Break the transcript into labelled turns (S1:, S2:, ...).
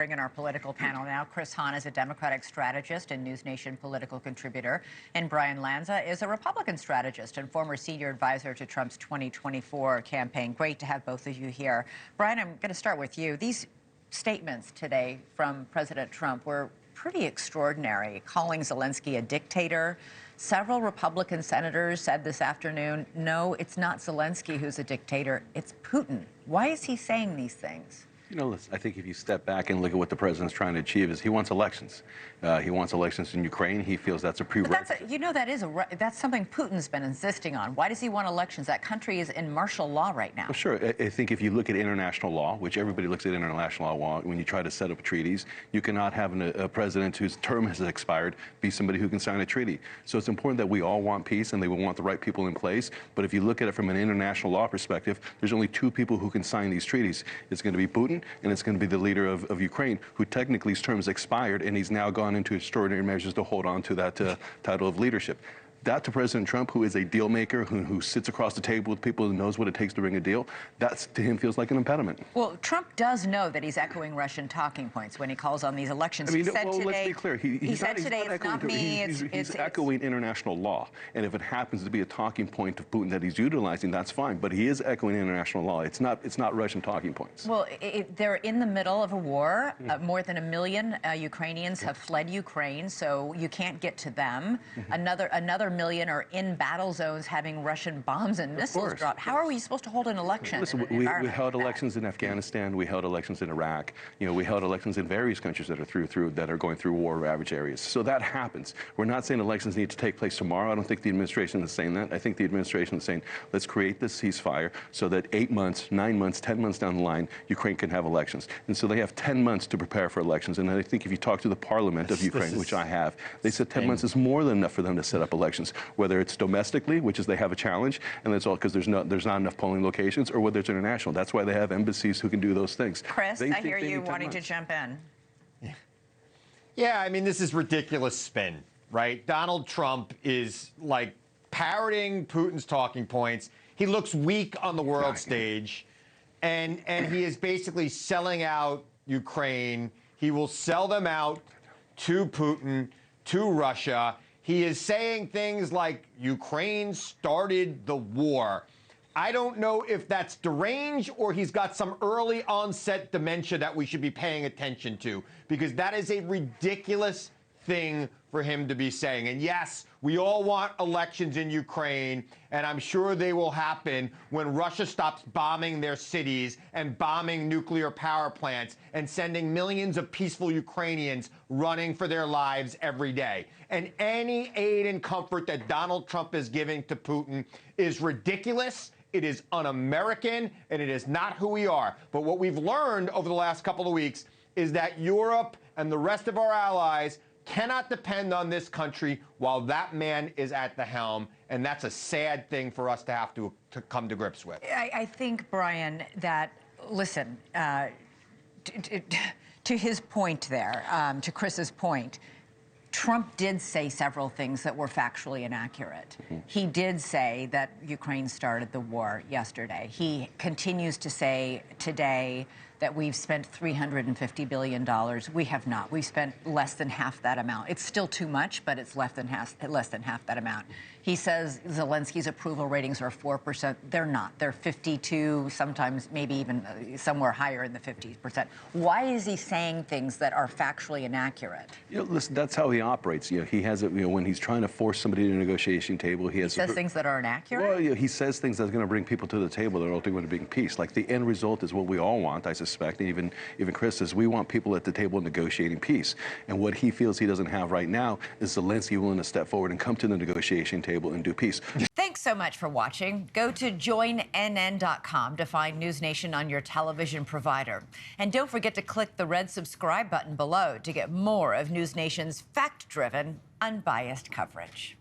S1: In our political panel now, Chris Hahn is a Democratic strategist and NewsNation political contributor, and Brian Lanza is a Republican strategist and former senior advisor to Trump's 2024 campaign. Great to have both of you here. Brian, I'm going to start with you. These statements today from President Trump were pretty extraordinary, calling Zelenskyy a dictator. Several Republican senators said this afternoon, no, it's not Zelenskyy who's a dictator, it's Putin. Why is he saying these things?
S2: You know, I think if you step back and look at what the president's trying to achieve is he wants elections. He wants elections in Ukraine. He feels that's a prerequisite.
S1: That's something Putin's been insisting on. Why does he want elections? That country is in martial law right now.
S2: Well, sure. I think if you look at international law, which everybody looks at international law, when you try to set up treaties, you cannot have a president whose term has expired be somebody who can sign a treaty. So it's important that we all want peace and they will want the right people in place. But if you look at it from an international law perspective, there's only two people who can sign these treaties. It's going to be Putin, and it's going to be the leader of Ukraine, who technically his term has expired, and he's now gone into extraordinary measures to hold on to that title of leadership. That to President Trump, who is a deal maker, who sits across the table with people and knows what it takes to bring a deal, that to him feels like an impediment.
S1: Well, Trump does know that he's echoing Russian talking points when he calls on these elections.
S2: I mean,
S1: he said
S2: well,
S1: today,
S2: let's be clear. He
S1: said today it's not me.
S2: He's echoing international law. And if it happens to be a talking point of Putin that he's utilizing, that's fine. But he is echoing international law. It's not Russian talking points.
S1: Well, they're in the middle of a war. More than 1 million Ukrainians have fled Ukraine, so you can't get to them. Another million are in battle zones having Russian bombs and missiles dropped. How are we supposed to hold an election?
S2: Listen, we held elections in Afghanistan. We held elections in Iraq. You know, we held elections in various countries that are going through war-ravaged areas. So that happens. We're not saying elections need to take place tomorrow. I don't think the administration is saying that. I think the administration is saying, let's create this ceasefire so that 8 months, 9 months, 10 months down the line, Ukraine can have elections. And so they have 10 months to prepare for elections. And I think if you talk to the parliament of Ukraine, which I have, they said 10 months is more than enough for them to set up elections, whether it's domestically, which is they have a challenge, and that's all because there's not enough polling locations, or whether it's international. That's why they have embassies who can do those things.
S1: Chris, I hear you wanting to jump in.
S3: Yeah, I mean, this is ridiculous spin, right? Donald Trump is like parroting Putin's talking points. He looks weak on the world stage, and he is basically selling out Ukraine. He will sell them out to Putin, to Russia. He is saying things like Ukraine started the war. I don't know if that's deranged or he's got some early onset dementia that we should be paying attention to, because that is a ridiculous thing for him to be saying. And yes, we all want elections in Ukraine, and I'm sure they will happen when Russia stops bombing their cities and bombing nuclear power plants and sending millions of peaceful Ukrainians running for their lives every day. And any aid and comfort that Donald Trump is giving to Putin is ridiculous. It is un-American, and it is not who we are. But what we've learned over the last couple of weeks is that Europe and the rest of our allies cannot depend on this country while that man is at the helm, and that's a sad thing for us to have to come to grips with.
S1: I think, Brian, that, listen, to his point there, to Chris's point, Trump did say several things that were factually inaccurate. He did say that Ukraine started the war yesterday. He continues to say today that we've spent $350 billion. We have not. We've spent less than half that amount. It's still too much, but it's less than half that amount. He says Zelensky's approval ratings are 4%. They're not. They're 52, sometimes maybe even somewhere higher in the 50%. Why is he saying things that are factually inaccurate?
S2: You know, listen, that's how he operates. You know, he has it. You know, when he's trying to force somebody to a negotiation table, he says
S1: things that are inaccurate.
S2: Well, you know, he says things that's going to bring people to the table that are ultimately going to bring peace. Like the end result is what we all want, I suspect. And even Chris says we want people at the table negotiating peace. And what he feels he doesn't have right now is Zelenskyy willing to step forward and come to the negotiation table and do peace.
S1: Thanks so much for watching. Go to joinnn.com to find NewsNation on your television provider. And don't forget to click the red subscribe button below to get more of NewsNation's fact-driven, unbiased coverage.